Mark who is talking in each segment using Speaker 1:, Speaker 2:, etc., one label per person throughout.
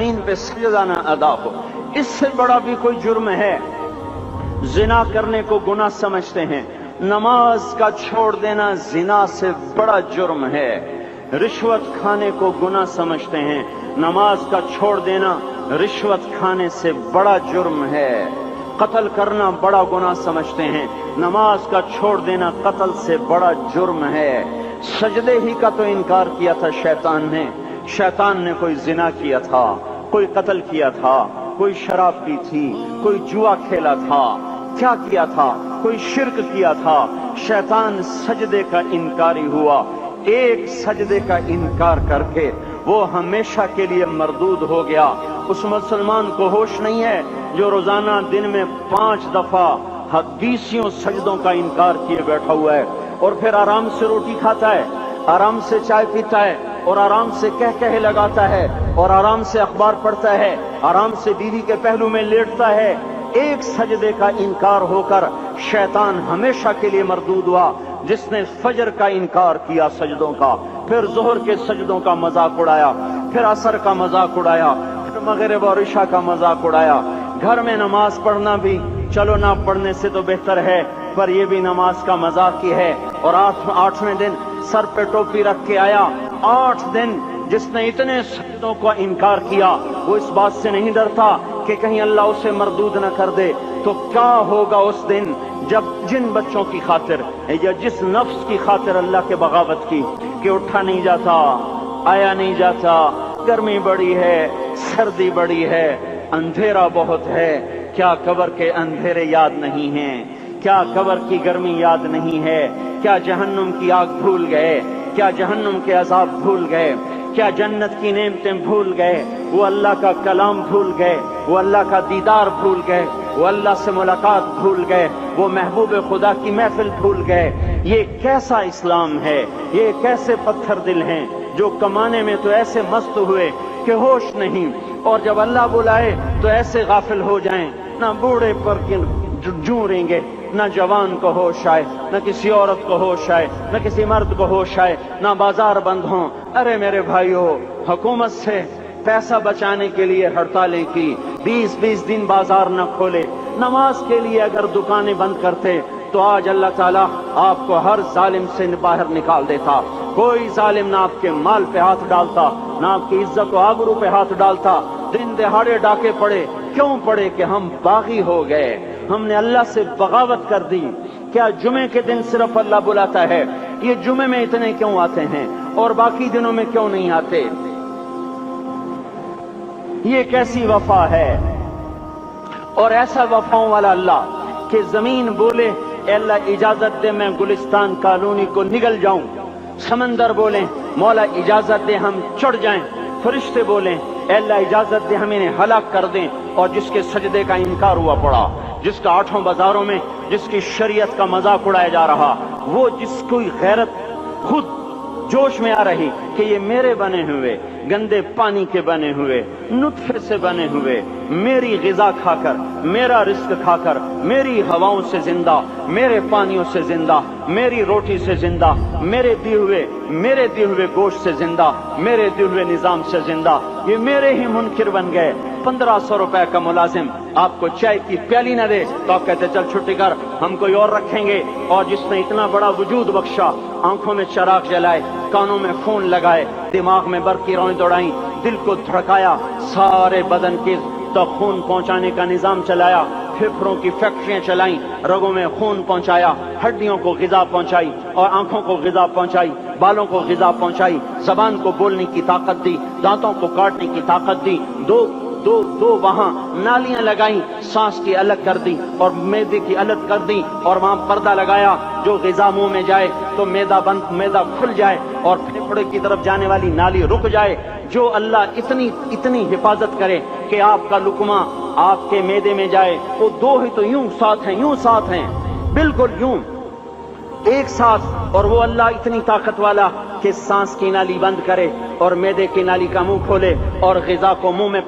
Speaker 1: زمین پہ سجدہ نہ ادا ہو، اس سے بڑا بھی کوئی جرم ہے؟ زنا کرنے کو گناہ سمجھتے ہیں، نماز کا چھوڑ دینا زنا سے بڑا جرم ہے۔ رشوت کھانے کو گناہ سمجھتے ہیں، نماز کا چھوڑ دینا رشوت کھانے سے بڑا جرم ہے۔ قتل کرنا بڑا گناہ سمجھتے ہیں، نماز کا چھوڑ دینا قتل سے بڑا جرم ہے۔ سجدے ہی کا تو انکار کیا تھا شیطان نے کوئی زنا کیا تھا، کوئی قتل کیا تھا، کوئی شراب پی تھی، کوئی جوا کھیلا تھا، کیا کیا تھا؟ کوئی شرک کیا تھا۔ شیطان سجدے کا انکاری ہوا، ایک سجدے کا انکار کر کے وہ ہمیشہ کے لیے مردود ہو گیا۔ اس مسلمان کو ہوش نہیں ہے جو روزانہ دن میں 5 دفعہ 20 سجدوں کا انکار کیے بیٹھا ہوا ہے، اور پھر آرام سے روٹی کھاتا ہے، آرام سے چائے پیتا ہے، اور آرام سے کہے لگاتا ہے، اور آرام سے اخبار پڑھتا ہے، آرام سے بیوی کے پہلو میں لیٹتا ہے۔ ایک سجدے کا انکار ہو کر شیطان ہمیشہ کے لیے مردود ہوا۔ جس نے فجر کا انکار کیا سجدوں کا، پھر ظہر کے سجدوں کا مذاق اڑایا، پھر عصر کا مذاق اڑایا، پھر مغرب اور عشاء کا مذاق اڑایا۔ گھر میں نماز پڑھنا بھی چلو نہ پڑھنے سے تو بہتر ہے، پر یہ بھی نماز کا مذاق ہی ہے۔ اور 8ویں دن سر پہ ٹوپی رکھ کے آیا۔ 8 دن جس نے اتنے سجدوں کا انکار کیا، وہ اس بات سے نہیں ڈرتا کہ کہیں اللہ اسے مردود نہ کر دے۔ تو کیا ہوگا اس دن جب جن بچوں کی خاطر یا جس نفس کی خاطر اللہ کے بغاوت کی کہ اٹھا نہیں جاتا، آیا نہیں جاتا، گرمی بڑی ہے، سردی بڑی ہے، اندھیرا بہت ہے، کیا قبر کے اندھیرے یاد نہیں ہیں؟ کیا قبر کی گرمی یاد نہیں ہے؟ کیا جہنم کی آگ بھول گئے؟ کیا جہنم کے عذاب بھول گئے؟ کیا جنت کی نعمتیں بھول گئے؟ وہ اللہ کا کلام بھول گئے، وہ اللہ کا دیدار بھول گئے، وہ اللہ سے ملاقات بھول گئے، وہ محبوب خدا کی محفل بھول گئے۔ یہ کیسا اسلام ہے؟ یہ کیسے پتھر دل ہیں جو کمانے میں تو ایسے مست ہوئے کہ ہوش نہیں، اور جب اللہ بلائے تو ایسے غافل ہو جائیں، نہ بوڑھے پر جوں رہیں گے، نہ جوان کو ہوش آئے، نہ کسی عورت کو ہوش آئے، نہ کسی مرد کو ہوش آئے، نہ بازار بند ہوں۔ ارے میرے بھائیو، حکومت سے پیسہ بچانے کے لیے ہڑتالیں کی، 20 دن بازار نہ کھولے، نماز کے لیے اگر دکانیں بند کرتے تو آج اللہ تعالیٰ آپ کو ہر ظالم سے باہر نکال دیتا۔ کوئی ظالم نہ آپ کے مال پہ ہاتھ ڈالتا، نہ آپ کی عزت و آبرو پہ ہاتھ ڈالتا۔ دن دہاڑے ڈاکے پڑے، کیوں پڑے؟ کہ ہم باغی ہو گئے، ہم نے اللہ سے بغاوت کر دی۔ کیا جمعے کے دن صرف اللہ بلاتا ہے؟ یہ جمعے میں اتنے کیوں آتے ہیں اور باقی دنوں میں کیوں نہیں آتے؟ یہ کیسی وفا ہے؟ اور ایسا وفاؤں والا اللہ کہ زمین بولے اے اللہ اجازت دے میں گلستان کالونی کو نگل جاؤں، سمندر بولیں مولا اجازت دے ہم چڑھ جائیں، فرشتے بولیں اے اللہ اجازت دے ہم انہیں ہلاک کر دیں، اور جس کے سجدے کا انکار ہوا پڑا، جس کا 8 بازاروں میں جس کی شریعت کا مذاق اڑایا جا رہا، وہ جس کوئی غیرت خود جوش میں آ رہی کہ یہ میرے بنے ہوئے گندے پانی کے بنے ہوئے نطفے سے بنے ہوئے، میری غذا کھا کر، میرا رزق کھا کر، میری ہواؤں سے زندہ، میرے پانیوں سے زندہ، میری روٹی سے زندہ، میرے دیے ہوئے گوشت سے زندہ، میرے دیے ہوئے نظام سے زندہ، یہ میرے ہی منکر بن گئے۔ 1500 روپے کا ملازم آپ کو چائے کی پیالی نہ دے تو آپ کہتے چل چھٹی کر، ہم کوئی اور رکھیں گے۔ اور جس نے اتنا بڑا وجود بخشا، آنکھوں میں چراغ جلائے، کانوں میں فون لگائے، دماغ میں برق کی روئیں دوڑائیں، دل کو دھڑکایا، سارے بدن کے تک خون پہنچانے کا نظام چلایا، پھیپھڑوں کی فیکٹریاں چلائیں، رگوں میں خون پہنچایا، ہڈیوں کو غذا پہنچائی، اور آنکھوں کو غذا پہنچائی، بالوں کو غذا پہنچائی، زبان کو بولنے کی طاقت دی، دانتوں کو کاٹنے کی طاقت دی، دو وہاں نالیاں لگائیں، سانس کی الگ کر دی اور معدے کی الگ کر دی، اور وہاں پردہ لگایا، جو غذا منہ میں جائے تو معدہ کھل جائے اور پھیپھڑے کی طرف جانے والی نالی رک جائے۔ جو اللہ اتنی حفاظت کرے کہ آپ کا لقمہ آپ کے معدے میں جائے، وہ 2 ہی تو یوں ساتھ ہیں، بالکل یوں ایک ساتھ، اور وہ اللہ اتنی طاقت والا کہ سانس کی نالی بند کرے اور معدے کی نالی کا منہ کھولے اور غذا کو منہ میں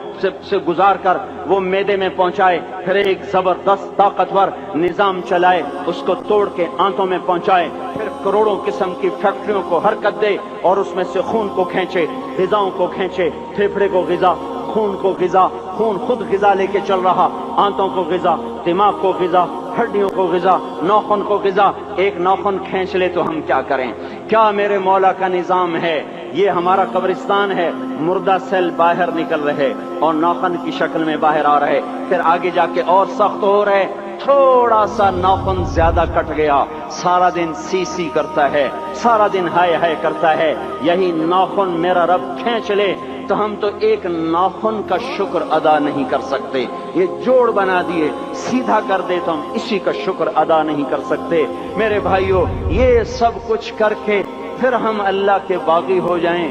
Speaker 1: سے گزار کر وہ معدے میں پہنچائے، پھر ایک زبردست طاقتور نظام چلائے، اس کو توڑ کے آنتوں میں پہنچائے، پھر کروڑوں قسم کی فیکٹریوں کو حرکت دے اور اس میں سے خون کو کھینچے، غذاؤں کو کھینچے، پھیپھڑے کو غذا، خون کو غذا، خون خود غذا لے کے چل رہا، آنتوں کو غذا، دماغ کو غذا، ہڈیوں کو غذا، ناخن کو غذا۔ ایک ناخن کھینچ لے تو ہم کیا کریں؟ کیا میرے مولا کا نظام ہے؟ یہ ہمارا قبرستان ہے، مردہ سیل باہر نکل رہے اور ناخن کی شکل میں باہر آ رہے، پھر آگے جا کے اور سخت ہو رہے، تھوڑا سا ناخن زیادہ کٹ گیا، سارا دن سی سی کرتا ہے، سارا دن ہائے ہائے کرتا ہے۔ یہی ناخن میرا رب کھینچ لے تو ہم تو ایک ناخن کا شکر ادا نہیں کر سکتے۔ یہ جوڑ بنا دیے، سیدھا کر دے تو ہم اسی کا شکر ادا نہیں کر سکتے۔ میرے بھائیو، یہ سب کچھ کر کے پھر ہم اللہ کے باغی ہو جائیں،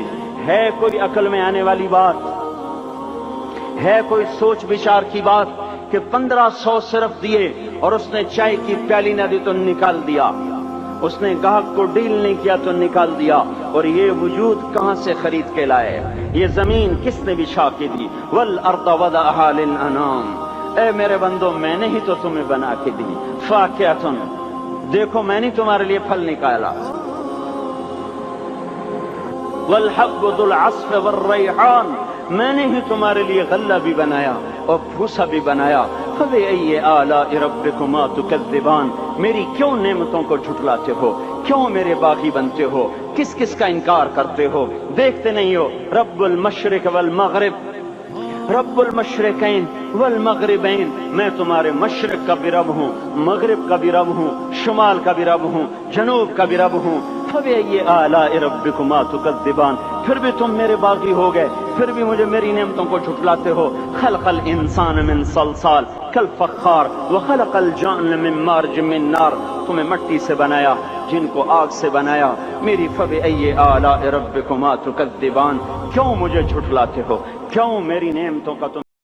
Speaker 1: ہے کوئی عقل میں آنے والی بات؟ ہے کوئی سوچ بچار کی بات کہ 1500 صرف دیے اور اس نے چائے کی پیالی نہ دی تو نکال دیا، اس نے گاہک کو ڈیل نہیں کیا تو نکال دیا، اور یہ وجود کہاں سے خرید کے لائے؟ یہ زمین کس نے بچھا کے دی؟ والارض وضعها للانام۔ اے میرے بندو، میں نے ہی تو تمہیں بنا کے دی۔ فاکہۃ، دیکھو میں نے تمہارے لیے پھل نکالا۔ والحب ذو العصف والریحان، میں نے ہی تمہارے لیے غلہ بھی بنایا اور بھوسا بھی بنایا۔ فبأي آلاء ربكما تكذبان، میری کیوں نعمتوں کو جھٹلاتے ہو؟ کیوں میرے باغی بنتے ہو؟ کس کس کا انکار کرتے ہو؟ دیکھتے نہیں ہو رب المشرق والمغرب، رب المشرقین والمغربین، میں تمہارے مشرق کا بھی رب ہوں، مغرب کا بھی رب ہوں، شمال کا بھی رب ہوں، جنوب کا بھی رب ہوں۔ فبأي آلاء ربكما تكذبان، پھر بھی تم میرے باغی ہو گئے، پھر بھی مجھے میری نعمتوں کو جھٹلاتے ہو۔ خلق الانسان من صلصال کالفخار وخلق الجان من مارج من نار، تمہیں مٹی سے بنایا، جن کو آگ سے بنایا۔ میری فبأي آلاء ربكما تكذبان، کیوں مجھے جھٹلاتے ہو؟ کیوں میری نعمتوں کا تم